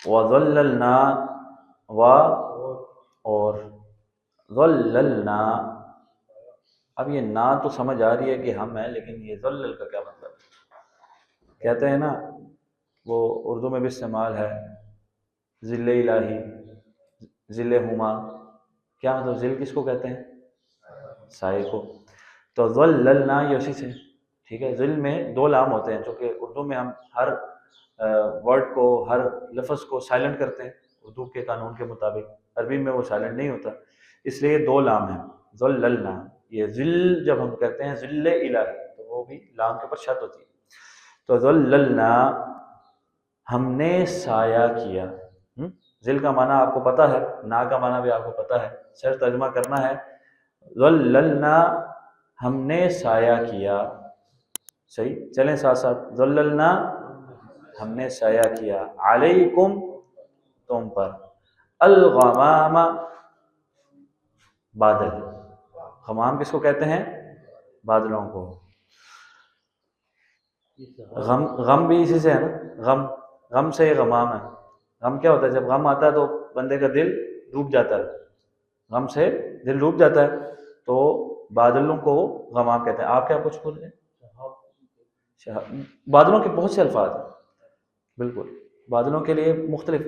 وَظَلَّلْنَا و اور ظللنا. اب یہ نا تو سمجھ آ رہی ہے کہ ہم ہیں، لیکن یہ ظلل کا کیا مطلب ہے؟ کہتے ہیں نا، وہ اردو میں بھی استعمال ہے، ذل الہی، ذل ہما. کیا مطلب؟ ذل کس کو کہتے ہیں؟ سائے کو. تو ظللنا یہ اسی سے، ٹھیک ہے. ذل میں دو لام ہوتے ہیں، جو کہ اردو میں ہم ہر ورڈ کو، ہر لفظ کو سائلنٹ کرتے ہیں اردو کے قانون کے مطابق. عربی میں وہ سائلنٹ نہیں ہوتا، اس لیے دو لام ہیں. ظللنا، یہ ذل جب ہم کہتے ہیں ذل الہی تو وہ بھی لام کے اوپر شرط ہوتی ہے. تو ظللنا ہم نے سایہ کیا. ذل کا معنی آپ کو پتہ ہے، نا کا معنی بھی آپ کو پتہ ہے، صرف ترجمہ کرنا ہے. ظللنا ہم نے سایہ کیا. صحیح، چلیں ساتھ ساتھ. ظللنا ہم نے سایہ کیا، علیکم تم پر، الغمام بادل. غمام کس کو کہتے ہیں؟ بادلوں کو. غم بھی اسی سے ہے نا، غم سے یہ غمام ہے. غم کیا ہوتا ہے؟ جب غم آتا ہے تو بندے کا دل ڈوب جاتا ہے، غم سے دل ڈوب جاتا ہے، تو بادلوں کو غمام کہتے ہیں. آپ کیا کچھ بول رہے ہیں؟ بادلوں کے بہت سے الفاظ ہیں، بالکل بادلوں کے لیے مختلف.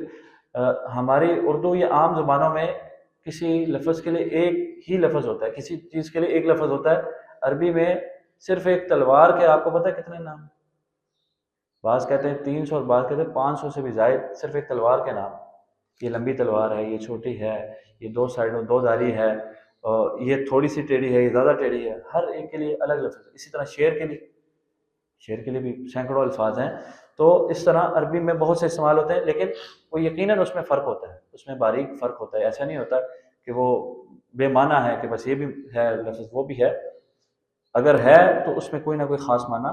ہماری اردو یا عام زبانوں میں کسی لفظ کے لیے ایک ہی لفظ ہوتا ہے، کسی چیز کے لیے ایک لفظ ہوتا ہے. عربی میں صرف ایک تلوار کے آپ کو پتہ ہے کتنے نام؟ بعض کہتے ہیں 300 اور بعض کہتے ہیں 500 سے بھی زائد، صرف ایک تلوار کے نام. یہ لمبی تلوار ہے، یہ چھوٹی ہے، یہ دو سائڈوں دو دھاری ہے، اور یہ تھوڑی سی ٹیڑھی ہے، یہ زیادہ ٹیڑھی ہے. ہر ایک کے لیے الگ لفظ. اسی طرح شعر کے لیے بھی سینکڑوں الفاظ ہیں. تو اس طرح عربی میں بہت سے استعمال ہوتے ہیں، لیکن وہ یقیناً اس میں فرق ہوتا ہے، اس میں باریک فرق ہوتا ہے. ایسا نہیں ہوتا کہ وہ بے معنی ہے کہ بس یہ بھی ہے لفظ وہ بھی ہے. اگر ہے تو اس میں کوئی نہ کوئی خاص معنی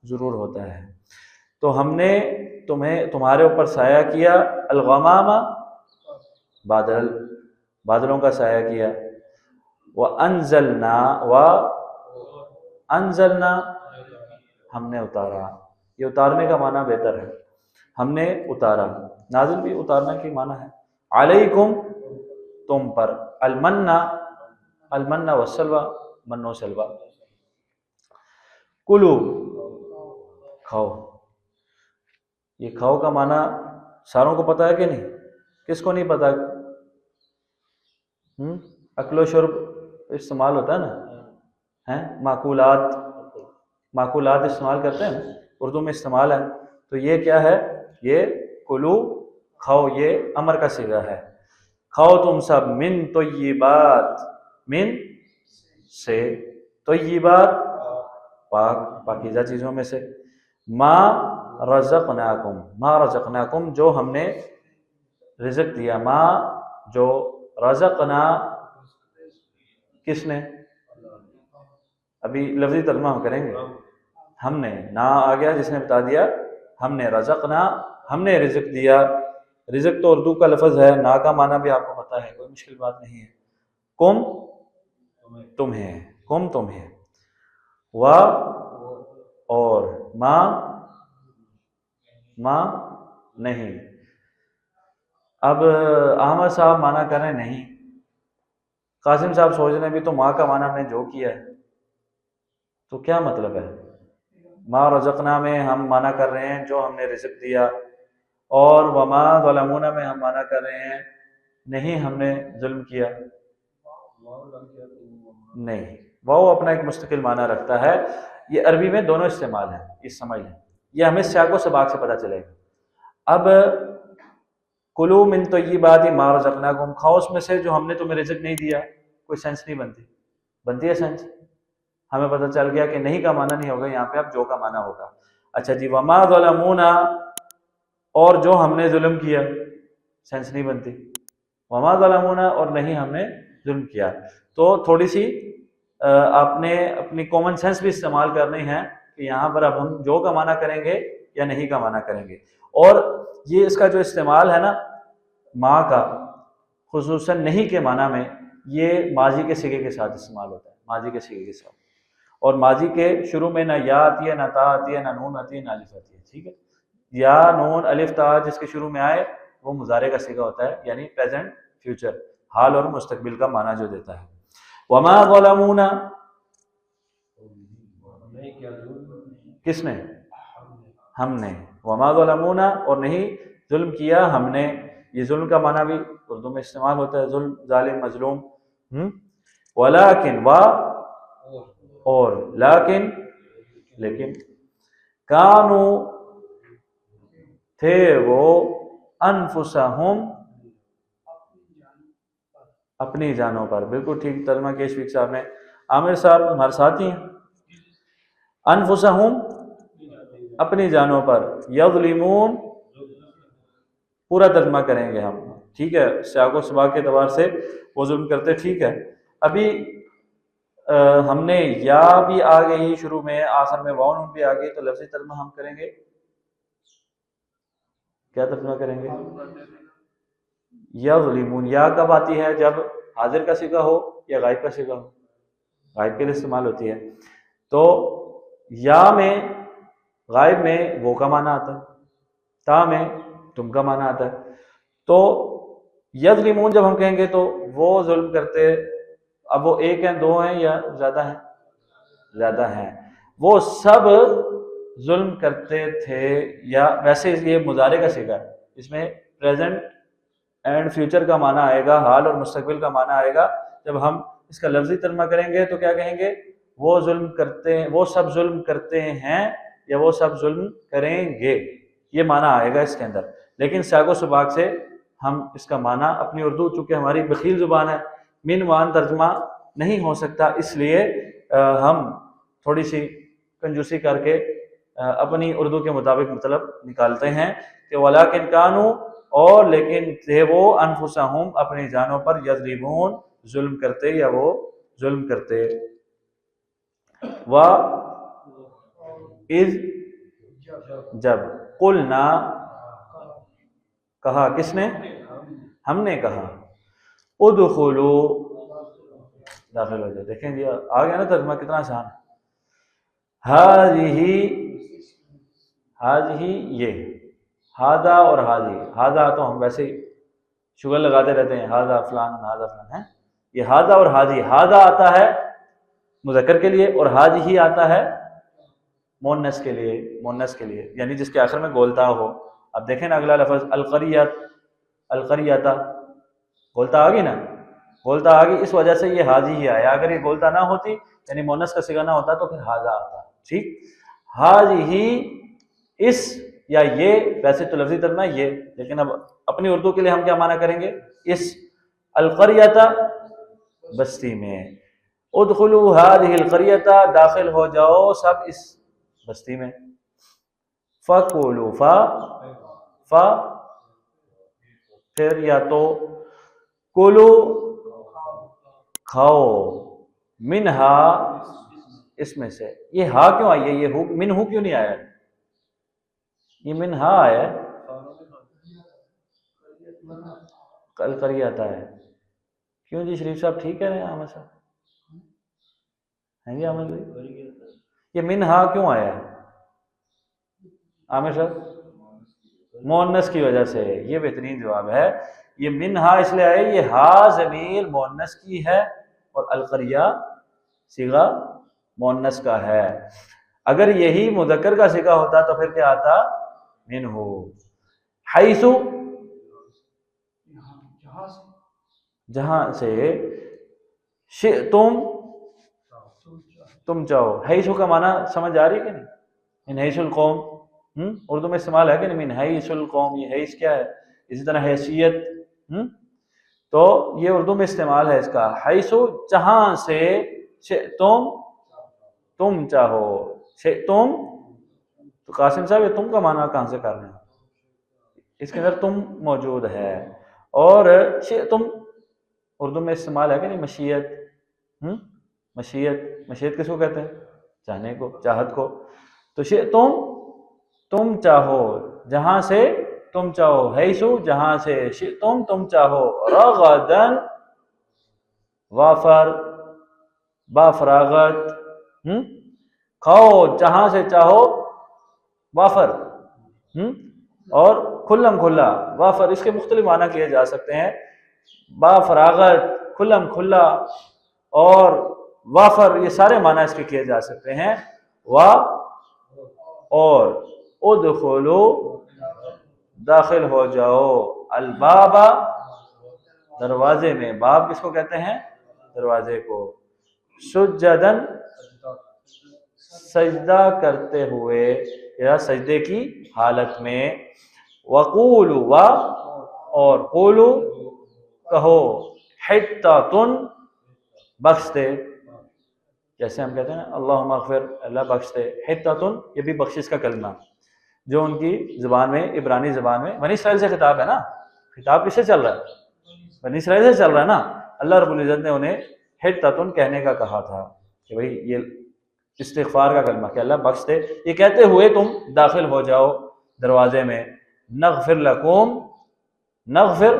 ضرور ہوتا ہے. تو ہم نے تمہارے اوپر سایہ کیا، الغمام بادلوں کا سایہ کیا. وَأَنزَلْنَا ہم نے اتارا. یہ اتارنے کا معنی بہتر ہے، ہم نے اتارا. نازل بھی اتارنے کی معنی ہے. علیکم تم پر، المن والسلوى، من و سلوى. کلو کھاؤ. یہ کھاؤ کا معنی ساروں کو پتہ ہے کہ نہیں؟ کس کو نہیں پتہ؟ اکل و شرب استعمال ہوتا ہے نا، معقولات استعمال کرتے ہیں نا، اردو میں استعمال ہے. تو یہ کیا ہے؟ یہ کلو کھاؤ، یہ امر کا صیغہ ہے. کھاؤ تم سب، من طیبات، من سے، طیبات پاکیزہ چیزوں میں سے، ما رزقناکم جو ہم نے رزق دیا، ما جو، رزقنا کس نے؟ ابھی لفظی ترجمہ ہم کریں گے. ہم نے، نا آ گیا جس نے بتا دیا، ہم نے. رزقنا ہم نے رزق دیا. رزق تو اردو کا لفظ ہے، نا کا معنی بھی آپ کو پتہ ہے، کوئی مشکل بات نہیں ہے. کم تمہیں، و اور، ما نہیں. اب احمد صاحب معنی کر رہے ہیں نہیں، قاسم صاحب سوچ رہے ہیں بھی تو ماں کا معنی ہم نے جو کیا ہے، تو کیا مطلب ہے؟ ما رزقنا میں ہم معنی کر رہے ہیں جو ہم نے رزق دیا، اور وما ظلمونا میں ہم معنی کر رہے ہیں نہیں ہم نے ظلم کیا. نہیں، وہ اپنا ایک مستقل معنی رکھتا ہے. یہ عربی میں دونوں استعمال ہیں، یہ سمجھ لیں. یہ ہمیں سیاق و سباق سے پتہ چلے گا. اب کلو من طیبات ما رزقناکم، کھاؤ اس میں سے جو ہم نے تمہیں رزق نہیں دیا. کوئی سینس نہیں بنتی ہے سینس. ہمیں پتہ چل گیا کہ نہیں کا معنی نہیں ہوگا یہاں پہ، اب جو کا معنی ہوگا. اچھا جی، وما ظلمونا اور جو ہم نے ظلم کیا، سینس نہیں بنتی. وما ظلمونا اور نہیں ہم نے ظلم کیا. تو تھوڑی سی آپ نے اپنی کامن سینس بھی استعمال کرنی ہے کہ یہاں پر اب ہم جو کا معنی کریں گے یا نہیں کا معنی کریں گے. اور یہ اس کا جو استعمال ہے نا ماں کا، خصوصاً نہیں کے معنی میں، یہ ماضی کے صیغے کے ساتھ استعمال ہوتا ہے، ماضی کے صیغے کے ساتھ. اور ماضی کے شروع میں نہ یا آتی ہے، نہ تا آتی ہے، نہ نون آتی ہے، نہ الف آتی ہے. ٹھیک ہے، یا نون الف تا جس کے شروع میں آئے وہ مضارع کا صیغہ ہوتا ہے، یعنی پریزنٹ فیوچر، حال اور مستقبل کا معنی جو دیتا ہے۔ وما ظلمونا، کس نے؟ ہم نے۔ وما ظلمونا، اور نہیں ظلم کیا ہم نے۔ یہ ظلم کا معنی بھی اردو میں استعمال ہوتا ہے، ظلم، ظالم، مظلوم۔ ولیکن، و اور، لیکن کانو تھے وہ، انفسہم اپنی جانوں پر، بالکل ٹھیک ترجمہ کیا شفیق صاحب نے۔ عامر صاحب ہمارے ساتھی ہیں۔ انفسہم اپنی جانوں پر، یظلمون پورا ترجمہ کریں گے ہم، ٹھیک ہے، سیاق و سباق کے اعتبار سے وہ ظلم کرتے، ٹھیک ہے۔ ابھی ہم نے یا بھی آ گئی شروع میں، آخر میں واو نون بھی آ گئی، تو لفظی ترجمہ ہم کریں گے، کیا ترجمہ کریں گے؟ یظلمون۔ یا کب آتی ہے؟ جب حاضر کا صیغہ ہو یا غائب کا صیغہ ہو؟ غائب کے لیے استعمال ہوتی ہے۔ تو یا میں، غائب میں وہ کا معنی آتا ہے، تا میں تم کا معنی آتا ہے۔ تو یظلمون جب ہم کہیں گے تو وہ ظلم کرتے، اب وہ ایک ہیں، دو ہیں، یا زیادہ ہیں؟ زیادہ ہیں۔ وہ سب ظلم کرتے تھے، یا ویسے یہ مضارع کا صیغہ ہے، اس میں پریزنٹ اینڈ فیوچر کا معنی آئے گا، حال اور مستقبل کا معنی آئے گا۔ جب ہم اس کا لفظی ترجمہ کریں گے تو کیا کہیں گے؟ وہ ظلم کرتے ہیں، وہ سب ظلم کرتے ہیں، یا وہ سب ظلم کریں گے، یہ معنی آئے گا اس کے اندر۔ لیکن سیاق و سباق سے ہم اس کا معنی اپنی اردو، چونکہ ہماری بخیل زبان ہے، من وان ترجمہ نہیں ہو سکتا، اس لیے ہم تھوڑی سی کنجوسی کر کے اپنی اردو کے مطابق مطلب نکالتے ہیں کہ ولیکن کانو، اور لیکن تھے وہ، انفسہم اپنی جانوں پر، یظلمون ظلم کرتے، یا وہ ظلم کرتے۔ و اذ جب، قلنا کہا، کس نے؟ ہم نے کہا، ادخلو داخل ہو جائے۔ دیکھیں جی آ گیا نا ترجمہ، کتنا آسان ہے۔ ہاذہ یہ، ہاذا اور ہاذی، ہاذا تو ہم ویسے ہی شگل لگاتے رہتے ہیں، ہاذا فلان، ہاذا فلان ہے، یہ ہاذا اور ہاذی، ہاذا آتا ہے مذکر کے لیے، اور ہاذہ آتا ہے مؤنث کے لیے، یعنی جس کے آخر میں گولتا ہو۔ اب دیکھیں نا اگلا لفظ، القریۃ، القریۃ، گولتا آ گئی نا، گولتا آ گئی، اس وجہ سے یہ ہاذہ ہی آیا۔ اگر یہ گولتا نہ ہوتی، یعنی مؤنث کا صیغہ نہ ہوتا، تو پھر ہاذا آتا، ٹھیک۔ ہاذہ، اس یا یہ، ویسے تو لفظی ترجمہ یہ، لیکن اب اپنی اردو کے لیے ہم کیا معنی کریں گے؟ اس، القریۃ بستی میں، ادخلوا هذه القریۃ داخل ہو جاؤ سب اس بستی میں، فکلوا، پھر یا تو کلو کھاؤ، منہا اس میں سے، یہ ہا کیوں آئی ہے؟ یہ ہو من ہو کیوں نہیں آیا؟ یہ من ہا آیا ہے، کل کر ہی آتا ہے۔ کیوں جی شریف صاحب ٹھیک کہہ رہے ہیں عامر صاحب؟ ہیں جی عامر بھائی، یہ من ہا کیوں آیا ہے عامر صاحب؟ مؤنث کی وجہ سے، یہ بہترین جواب ہے۔ یہ من ہا اس لیے آئے، یہ ہا ضمیر مؤنث کی ہے، اور القریہ صیغہ مؤنث کا ہے۔ اگر یہی مذکر کا صیغہ ہوتا تو پھر کیا آتا؟ منہو۔ حیث، جہاں سے، شئتم تم چاہو۔ حیث کا معنی سمجھ آ رہی ہے کہ نہیں؟ من حیث القوم، اردو میں استعمال ہے کہ نہیں؟ من حیث القوم، یہ حیث کیا ہے؟ اسی طرح حیثیت، تو یہ اردو میں استعمال ہے اس کا۔ حیث جہاں سے، شئتم تم چاہو، شئتم، تو قاسم صاحب یہ تم کا معنی کہاں سے کر رہے ہیں؟ اس کے اندر تم موجود ہے۔ اور شئتم اردو میں استعمال ہے کہ نہیں؟ مشیت، مشیت کس کو کہتے ہیں؟ چاہنے کو، چاہت کو۔ تو شئتم تم چاہو، جہاں سے تم چاہو، حیث جہاں سے، شئتم تم چاہو، رغدن وافر، با فراغت، کھاؤ جہاں سے چاہو، وافر، اور کھلم کھلا، وافر اس کے مختلف معنی کیے جا سکتے ہیں، با فراغت، کھلم کھلا اور وافر، یہ سارے معنی اس کے کیے جا سکتے ہیں۔ وا اور ادخلو داخل ہو جاؤ، الباب دروازے میں، باب کس کو کہتے ہیں؟ دروازے کو، سجدن سجدہ کرتے ہوئے یا سجدے کی حالت میں، وقولوا و اور قولو کہو، حتۃ بخش دے، جیسے ہم کہتے ہیں اللہم اغفر، اللہ بخش دے، حتۃ یہ بھی بخشش کا کلمہ جو ان کی زبان میں، عبرانی زبان میں، بنی اسرائیل سے خطاب ہے نا، خطاب کس سے چل رہا ہے؟ بنی اسرائیل سے چل رہا ہے نا۔ اللہ رب العزت نے انہیں حتۃ کہنے کا کہا تھا کہ بھئی یہ استغفار کا کلمہ کہ اللہ بخش دے، یہ کہتے ہوئے تم داخل ہو جاؤ دروازے میں، نغفر لکم، نغفر،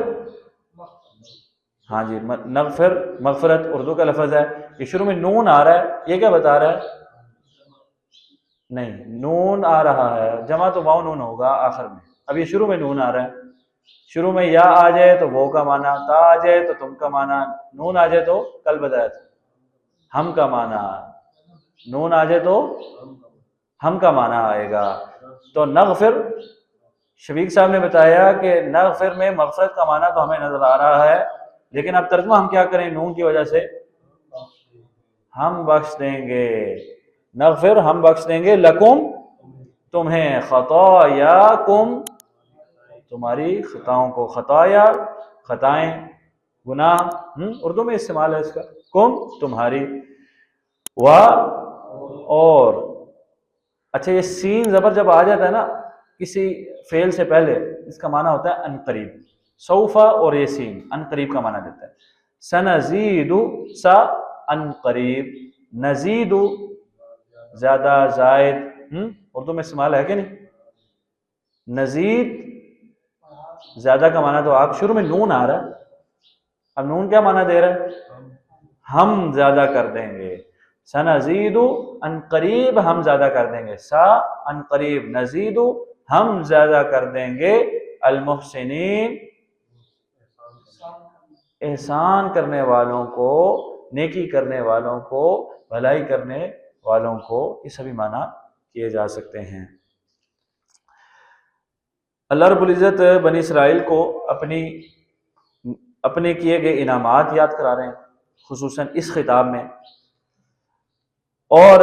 ہاں جی نغفر، مغفرت اردو کا لفظ ہے، یہ شروع میں نون آ رہا ہے، یہ کیا بتا رہا ہے؟ نہیں، نون آ رہا ہے، جمع تو واو نون ہوگا آخر میں، اب یہ شروع میں نون آ رہا ہے، شروع میں یا آ جائے تو وہ کا معنی، تا آ جائے تو تم کا معنی، نون آ جائے تو کل بتایا تھا ہم کا معنی، نون آ جائے تو ہم کا معنی آئے گا۔ تو نغفر، شفیق صاحب نے بتایا کہ نغفر میں مغفرت کا معنی تو ہمیں نظر آ رہا ہے، لیکن اب ترجمہ ہم کیا کریں نون کی وجہ سے؟ ہم بخش دیں گے، نغفر ہم بخش دیں گے، لکم تمہیں، خطایاکم تمہاری خطاؤں کو، خطایا خطائیں، گناہ، اردو میں استعمال ہے اس کا، کم تمہاری، و اور، اچھا یہ سین زبر جب آ جاتا ہے نا کسی فعل سے پہلے، اس کا معنی ہوتا ہے ان قریب، سوفا اور یہ سین ان قریب کا معنی دیتا ہے، سنزید، سا ان قریب، نزید زیادہ، زائد، اردو میں استعمال ہے کہ نہیں؟ نزید زیادہ کا معنی، تو آپ شروع میں نون آ رہا ہے، اب نون کیا معنی دے رہا ہے؟ ہم زیادہ کر دیں گے، سنزید ان قریب ہم زیادہ کر دیں گے، سا ان قریب، نزید ہم زیادہ کر دیں گے، المحسنین احسان کرنے والوں کو، نیکی کرنے والوں کو، بھلائی کرنے والوں کو، یہ سبھی معنی کیے جا سکتے ہیں۔ اللہ رب العزت بنی اسرائیل کو اپنے کیے گئے انعامات یاد کرا رہے ہیں، خصوصاً اس خطاب میں، اور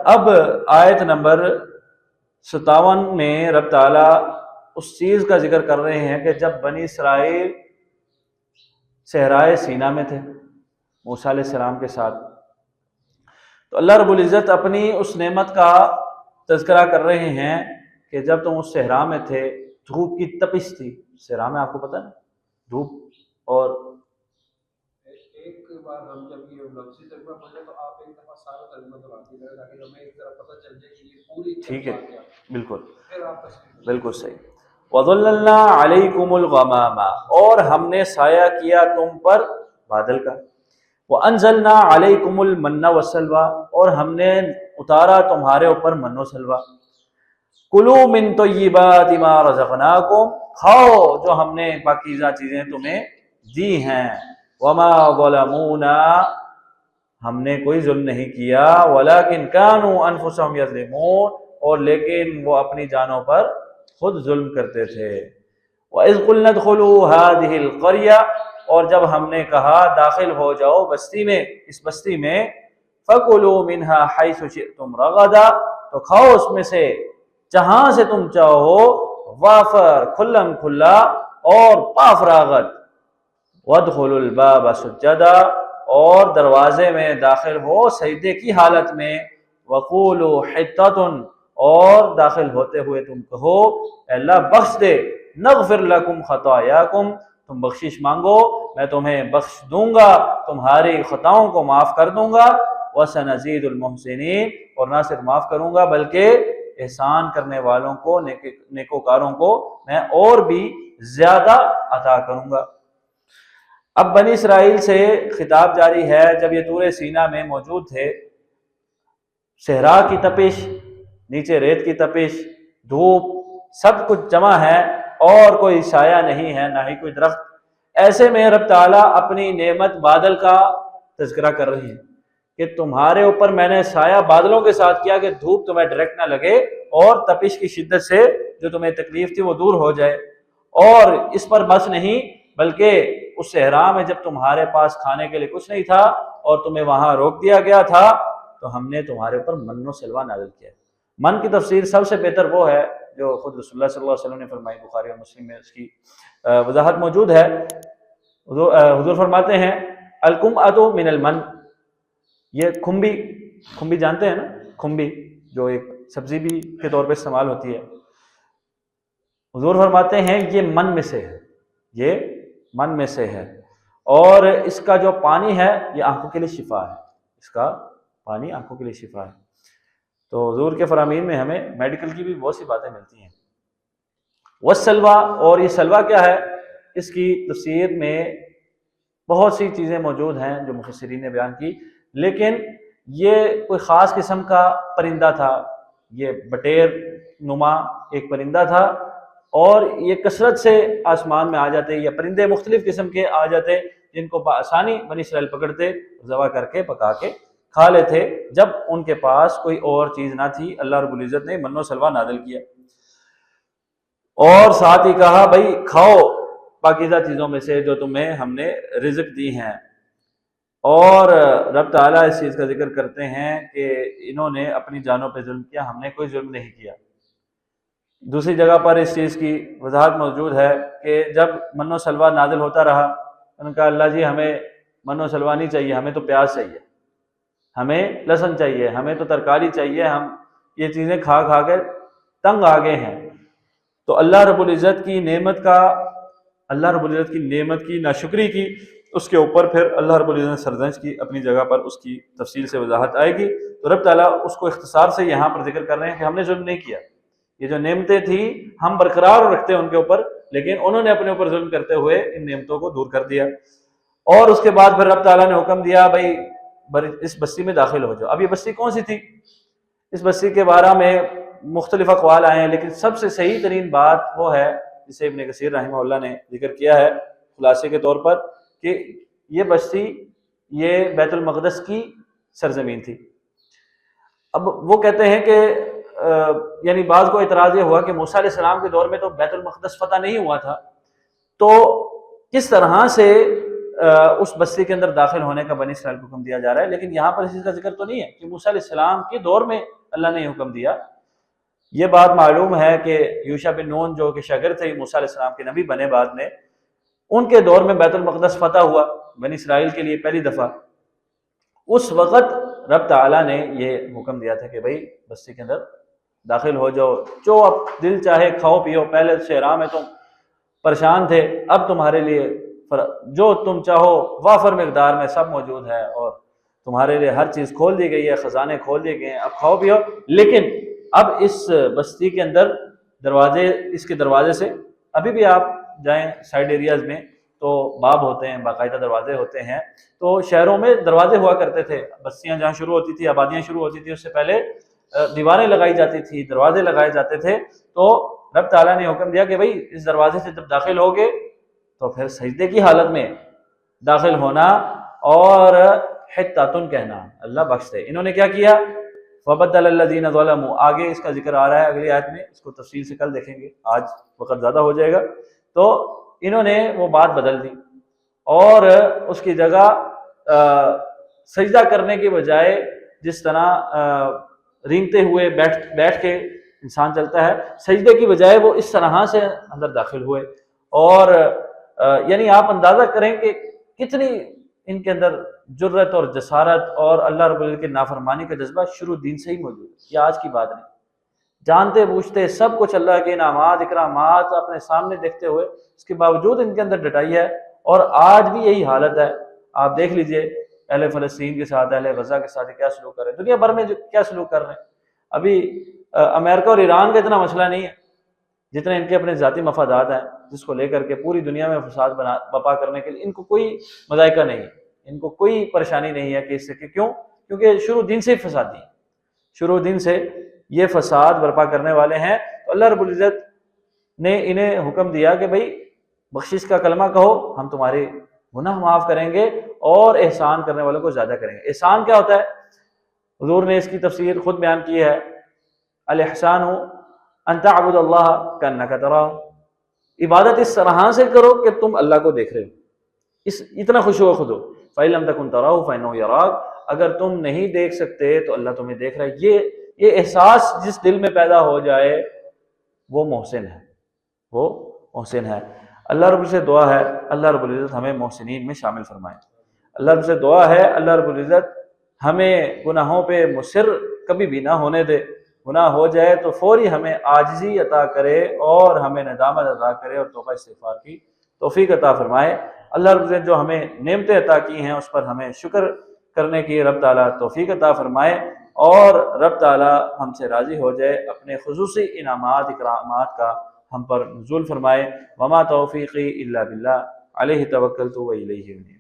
اب آیت نمبر 57 میں رب تعالیٰ اس چیز کا ذکر کر رہے ہیں کہ جب بنی اسرائیل صحرائے سینا میں تھے موسیٰ علیہ السلام کے ساتھ، تو اللہ رب العزت اپنی اس نعمت کا تذکرہ کر رہے ہیں کہ جب تم اس صحرا میں تھے، دھوپ کی تپش تھی، صحرا میں آپ کو پتہ ہے دھوپ، اور ایک بار ہم جب یہ لفظی ترجمہ پڑھیں تو آپ ایک دفعہ سارا ترجمہ دہراتی رہیں تاکہ ہمیں ایک طرح پتہ چل جائے کہ یہ پوری ٹھیک ہے، بالکل پھر آپ تشریح بالکل صحیح۔ وَظَلَّلْنَا عَلَيْكُمُ الْغَمَامَ اور ہم نے سایہ کیا تم پر بادل کا، وَأَنزَلْنَا عَلَيْكُمُ الْمَنَّ وَالسَّلْوَىٰ اور ہم نے اتارا تمہارے اوپر من و سلوہ، کُلُوا مِن طَیِّبَاتِ مَا رَزَقْنَاکُمْ کھاؤ جو ہم نے پاکیزہ چیزیں تمہیں دی ہیں، وَمَا ظَلَمُونَا ہم نے کوئی ظلم نہیں کیا، وَلَٰكِنْ كَانُوا أَنفُسَهُمْ يَظْلِمُونَ اور لیکن وہ اپنی جانوں پر خود ظلم کرتے تھے۔ وَإِذْ قُلْنَا ادْخُلُوا هَٰذِهِ الْقَرْيَةَ اور جب ہم نے کہا داخل ہو جاؤ بستی میں، اس بستی میں، فَكُلُوا مِنْهَا حَيْثُ شِئْتُمْ رَغَدًا تو کھاؤ اس میں سے جہاں سے تم چاہو، وافر کھلم کھلا اور پافراغت، وَادْخُلُوا الْبَابَ سُجَّدًا اور دروازے میں داخل ہو سجدے کی حالت میں، وَقُولُوا حِطَّةٌ اور داخل ہوتے ہوئے تم کہو اے اللہ بخش دے، نغفر لکم خطایاکم تم بخشش مانگو میں تمہیں بخش دوں گا، تمہاری خطاؤں کو معاف کر دوں گا، وَسَنَزِيدُ الْمُحْسِنِينَ اور نہ صرف معاف کروں گا بلکہ احسان کرنے والوں کو، نیکوکاروں کو میں اور بھی زیادہ عطا کروں گا۔ اب بنی اسرائیل سے خطاب جاری ہے، جب یہ طور سینا میں موجود تھے، صحرا کی تپش، نیچے ریت کی تپش، دھوپ، سب کچھ جمع ہے، اور کوئی سایہ نہیں ہے نہ ہی کوئی درخت۔ ایسے میں رب تعالیٰ اپنی نعمت بادل کا تذکرہ کر رہی ہے کہ تمہارے اوپر میں نے سایہ بادلوں کے ساتھ کیا کہ دھوپ تمہیں ڈائریکٹ نہ لگے اور تپش کی شدت سے جو تمہیں تکلیف تھی وہ دور ہو جائے۔ اور اس پر بس نہیں بلکہ اس صحرا میں جب تمہارے پاس کھانے کے لیے کچھ نہیں تھا اور تمہیں وہاں روک دیا گیا تھا تو ہم نے تمہارے اوپر من و سلوہ نازل کیا۔ من کی تفسیر سب سے بہتر وہ ہے جو خود رسول اللہ صلی اللہ علیہ وسلم نے فرمائی، بخاری اور مسلم میں اس کی وضاحت موجود ہے۔ حضور فرماتے ہیں القمعۃ من المن، یہ کھمبی جانتے ہیں نا، کھمبی جو ایک سبزی بھی کے طور پہ استعمال ہوتی ہے، حضور فرماتے ہیں یہ من میں سے ہے، یہ من میں سے ہے، اور اس کا جو پانی ہے یہ آنکھوں کے لیے شفا ہے، اس کا پانی آنکھوں کے لیے شفا ہے۔ تو حضور کے فرامین میں ہمیں میڈیکل کی بھی بہت سی باتیں ملتی ہیں۔ والسلوہ، اور یہ سلوہ کیا ہے، اس کی تفسیر میں بہت سی چیزیں موجود ہیں جو مفسرین نے بیان کی، لیکن یہ کوئی خاص قسم کا پرندہ تھا، یہ بٹیر نما ایک پرندہ تھا، اور یہ کثرت سے آسمان میں آ جاتے، یا پرندے مختلف قسم کے آ جاتے جن کو بآسانی بنی اسرائیل پکڑتے، ذبح کر کے پکا کے کھا لیتے جب ان کے پاس کوئی اور چیز نہ تھی۔ اللہ رب العزت نے من و سلوہ نازل کیا اور ساتھ ہی کہا بھائی کھاؤ پاکیزہ چیزوں میں سے جو تمہیں ہم نے رزق دی ہیں۔ اور رب تعالیٰ اس چیز کا ذکر کرتے ہیں کہ انہوں نے اپنی جانوں پہ ظلم کیا، ہم نے کوئی ظلم نہیں کیا۔ دوسری جگہ پر اس چیز کی وضاحت موجود ہے کہ جب من و سلوہ نازل ہوتا رہا، انہوں نے کہا اللہ جی ہمیں من و سلوہ نہیں چاہیے، ہمیں تو پیاز چاہیے، ہمیں لہسن چاہیے، ہمیں تو ترکاری چاہیے، ہم یہ چیزیں کھا کھا کے تنگ آ گئے ہیں۔ تو اللہ رب العزت کی نعمت کی ناشکری کی، اس کے اوپر پھر اللہ رب العزت نے سرزنش کی، اپنی جگہ پر اس کی تفصیل سے وضاحت آئے گی۔ تو رب تعالیٰ اس کو اختصار سے یہاں پر ذکر کر رہے ہیں کہ ہم نے ظلم نہیں کیا، یہ جو نعمتیں تھیں ہم برقرار رکھتے ہیں ان کے اوپر، لیکن انہوں نے اپنے اوپر ظلم کرتے ہوئے ان نعمتوں کو دور کر دیا۔ اور اس کے بعد پھر رب تعالیٰ نے حکم دیا بھائی اس بستی میں داخل ہو جاؤ۔ اب یہ بستی کون سی تھی، اس بستی کے بارے میں مختلف اقوال آئے ہیں، لیکن سب سے صحیح ترین بات وہ ہے جسے ابن کثیر رحمہ اللہ نے ذکر کیا ہے خلاصے کے طور پر، کہ یہ بستی یہ بیت المقدس کی سرزمین تھی۔ اب وہ کہتے ہیں کہ یعنی بعض کو اعتراض یہ ہوا کہ موسیٰ علیہ السلام کے دور میں تو بیت المقدس فتح نہیں ہوا تھا، تو کس طرح سے اس بستی کے اندر داخل ہونے کا بنی اسرائیل کو حکم دیا جا رہا ہے؟ لیکن یہاں پر اس چیز کا ذکر تو نہیں ہے کہ موسیٰ علیہ السلام کے دور میں اللہ نے یہ حکم دیا۔ یہ بات معلوم ہے کہ یوشع بن نون جو کہ شاگرد تھے موسیٰ علیہ السلام کے نبی بنے بعد میں، ان کے دور میں بیت المقدس فتح ہوا بنی اسرائیل کے لیے پہلی دفعہ۔ اس وقت رب تعالیٰ نے یہ حکم دیا تھا کہ بھائی بستی کے اندر داخل ہو جاؤ، جو اب دل چاہے کھاؤ پیو، پہلے صحرا میں تم پریشان تھے، اب تمہارے لیے جو تم چاہو وافر مقدار میں سب موجود ہے، اور تمہارے لیے ہر چیز کھول دی گئی ہے، خزانے کھول دیے گئے ہیں، اب کھاؤ پیو۔ لیکن اب اس بستی کے اندر اس کے دروازے سے ابھی بھی آپ جائیں سائڈ ایریاز میں تو باب ہوتے ہیں، باقاعدہ دروازے ہوتے ہیں۔ تو شہروں میں دروازے ہوا کرتے تھے، بستیاں جہاں شروع ہوتی تھی، آبادیاں شروع ہوتی تھی، اس سے پہلے دیواریں لگائی جاتی تھی، دروازے لگائے جاتے تھے۔ تو رب تعالیٰ نے حکم دیا کہ بھائی اس دروازے سے جب داخل ہوگے تو پھر سجدے کی حالت میں داخل ہونا اور حتاتن کہنا، اللہ بخش دے۔ انہوں نے کیا کیا؟ فبدل الذین ظلموا، آگے اس کا ذکر آ رہا ہے اگلی آیت میں، اس کو تفصیل سے کل دیکھیں گے، آج وقت زیادہ ہو جائے گا۔ تو انہوں نے وہ بات بدل دی اور اس کی جگہ سجدہ کرنے کے بجائے جس طرح رینگتے ہوئے بیٹھ کے انسان چلتا ہے، سجدے کی بجائے وہ اس طرح سے اندر داخل ہوئے۔ اور یعنی آپ اندازہ کریں کہ کتنی ان کے اندر جرت اور جسارت اور اللہ رب العزت کے نافرمانی کا جذبہ شروع دین سے ہی موجود ہے، یہ آج کی بات نہیں۔ جانتے بوجھتے سب کچھ اللہ کے انعامات اکرامات اپنے سامنے دیکھتے ہوئے اس کے باوجود ان کے اندر ڈٹائی ہے، اور آج بھی یہی حالت ہے۔ آپ دیکھ لیجئے اہل فلسطین کے ساتھ، اہل غزہ کے ساتھ کیا سلوک کر رہے ہیں، دنیا بھر میں کیا سلوک کر رہے ہیں۔ ابھی امریکہ اور ایران کا اتنا مسئلہ نہیں ہے جتنے ان کے اپنے ذاتی مفادات ہیں، جس کو لے کر کے پوری دنیا میں فساد برپا کرنے کے لیے ان کو کوئی مذائقہ نہیں ہے، ان کو کوئی پریشانی نہیں ہے کہ اس سے کہ کیوں؟ کیونکہ شروع دن سے ہی فسادی ہیں، شروع دن سے یہ فساد برپا کرنے والے ہیں۔ تو اللہ رب العزت نے انہیں حکم دیا کہ بھئی بخشش کا کلمہ کہو، ہم تمہارے گناہ معاف کریں گے اور احسان کرنے والوں کو زیادہ کریں گے۔ احسان کیا ہوتا ہے؟ حضور نے اس کی تفسیر خود بیان کی ہے، الاحسان ان تعبد اللہ کانک تراہ، عبادت اس طرح سے کرو کہ تم اللہ کو دیکھ رہے ہو، اتنا خشوع و خضوع۔ فَإِن لَمْ تَكُن تَرَاهُ فَإِنَّهُ يَرَاكَ، اگر تم نہیں دیکھ سکتے تو اللہ تمہیں دیکھ رہا ہے۔ یہ احساس جس دل میں پیدا ہو جائے وہ محسن ہے، وہ محسن ہے۔ اللہ رب سے دعا ہے اللہ رب العزت ہمیں محسنین میں شامل فرمائے۔ اللہ رب سے دعا ہے اللہ رب العزت ہمیں گناہوں پہ مصر کبھی بھی نہ ہونے دے، گناہ ہو جائے تو فوری ہمیں عاجزی عطا کرے اور ہمیں ندامت عطا کرے اور توبہ استغفار کی توفیق عطا فرمائے۔ اللہ رب العزت جو ہمیں نعمتیں عطا کی ہیں اس پر ہمیں شکر کرنے کی رب تعالیٰ توفیق عطا فرمائے، اور رب تعالیٰ ہم سے راضی ہو جائے، اپنے خصوصی انعامات اکرامات کا ہم پر نزول فرمائے۔ وما توفیقی الا باللہ علیہ توکلت و الیہ انیب۔